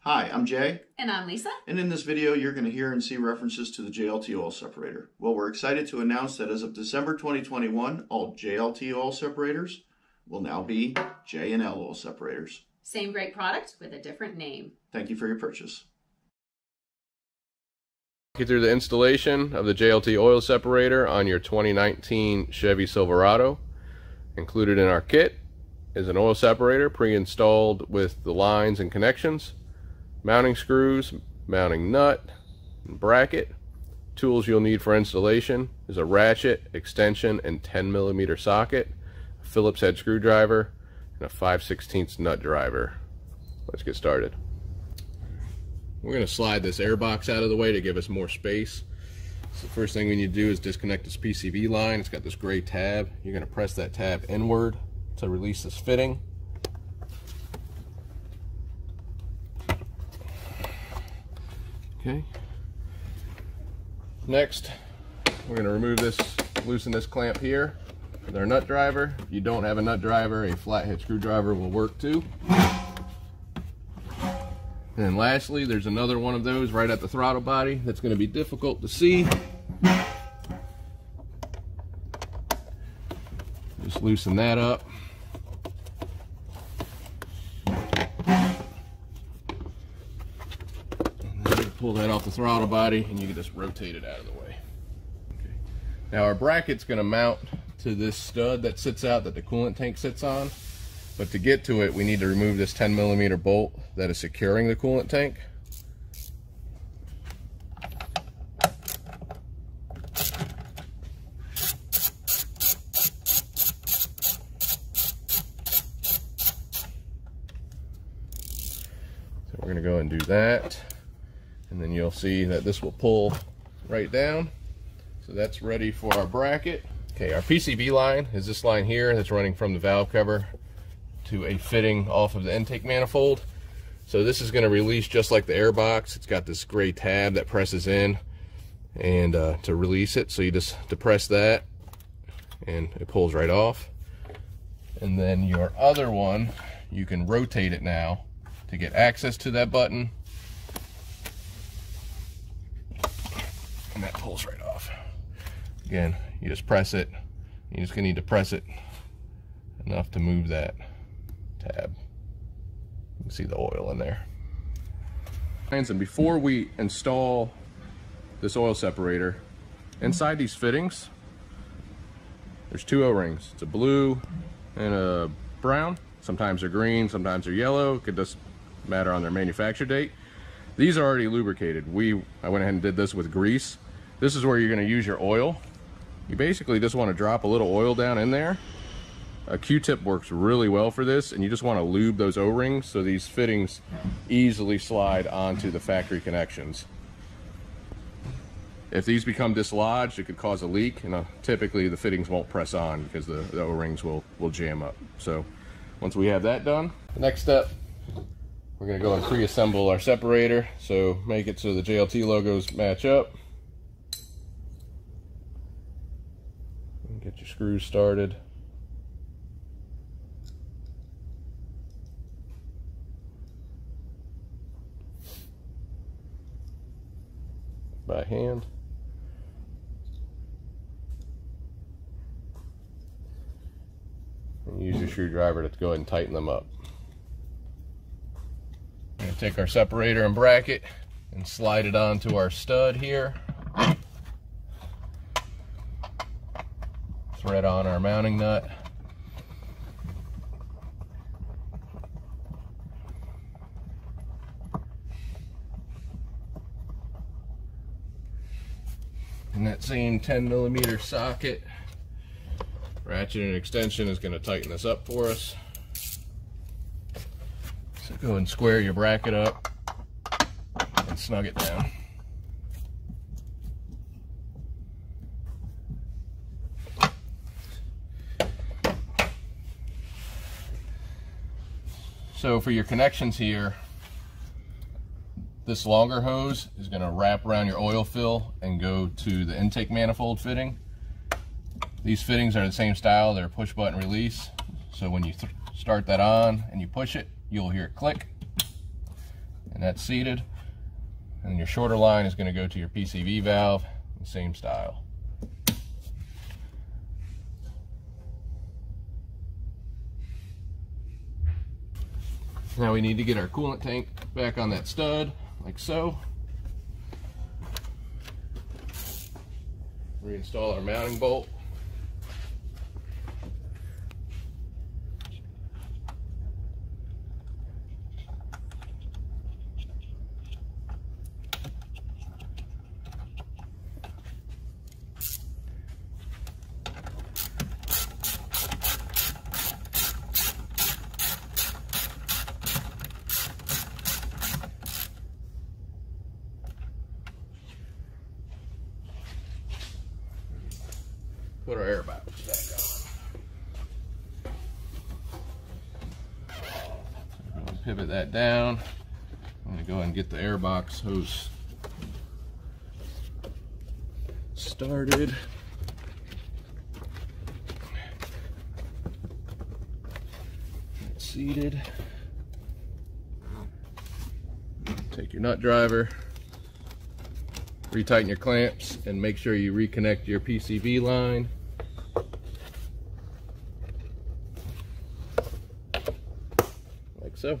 Hi, I'm Jay. And I'm Lisa. And in this video, you're going to hear and see references to the Jlt Oil Separator. Well, we're excited to announce that as of December 2021, all Jlt Oil Separators will now be J&L Oil Separators. Same great product with a different name. Thank you for your purchase. Get through the installation of the Jlt Oil Separator on your 2019 Chevy Silverado. Included in our kit is an oil separator pre-installed with the lines and connections, mounting screws, mounting nut, and bracket. Tools you'll need for installation is a ratchet, extension, and 10mm socket, a Phillips head screwdriver, and a 5/16 nut driver. Let's get started. We're going to slide this air box out of the way to give us more space. So the first thing we need to do is disconnect this PCV line. It's got this gray tab. You're going to press that tab inward to release this fitting. Okay. Next, we're going to remove this, loosen this clamp here with our nut driver. If you don't have a nut driver, a flathead screwdriver will work too. And then lastly, there's another one of those right at the throttle body that's going to be difficult to see. Just loosen that up. Pull that off the throttle body and you can just rotate it out of the way. Okay. Now our bracket's going to mount to this stud that sits out that the coolant tank sits on, but to get to it we need to remove this 10mm bolt that is securing the coolant tank. So we're going to go and do that. And then you'll see that this will pull right down. So that's ready for our bracket. Okay, our PCV line is this line here that's running from the valve cover to a fitting off of the intake manifold. So this is going to release just like the air box. It's got this gray tab that presses in and to release it. So you just depress that and it pulls right off. And then your other one, you can rotate it now to get access to that button. And that pulls right off. Again, you just press it. You're just gonna need to press it enough to move that tab. You can see the oil in there. And before we install this oil separator, inside these fittings, there's two O-rings. It's a blue and a brown. Sometimes they're green, sometimes they're yellow. It could just matter on their manufacture date. These are already lubricated. I went ahead and did this with grease. This is where you're going to use your oil. You basically just want to drop a little oil down in there. A Q-tip works really well for this, and you just want to lube those O-rings so these fittings easily slide onto the factory connections. If these become dislodged, it could cause a leak, and typically the fittings won't press on because the O-rings will jam up. So once we have that done, the next step, we're going to go and pre-assemble our separator. So make it so the JLT logos match up. Get your screws started. By hand. And use your screwdriver to go ahead and tighten them up. We're going to take our separator and bracket and slide it onto our stud here. Thread on our mounting nut. And that same 10mm socket, ratchet and extension is going to tighten this up for us. So go and square your bracket up and snug it down. So for your connections here, this longer hose is going to wrap around your oil fill and go to the intake manifold fitting. These fittings are the same style, they're push button release. So when you start that on and you push it, you'll hear it click. and that's seated. And your shorter line is going to go to your PCV valve, the same style. Now we need to get our coolant tank back on that stud, like so. Reinstall our mounting bolt. Put our air box back on. Pivot that down. I'm going to go ahead and get the air box hose started. It's seated. Take your nut driver. Retighten your clamps and make sure you reconnect your PCV line. Like so.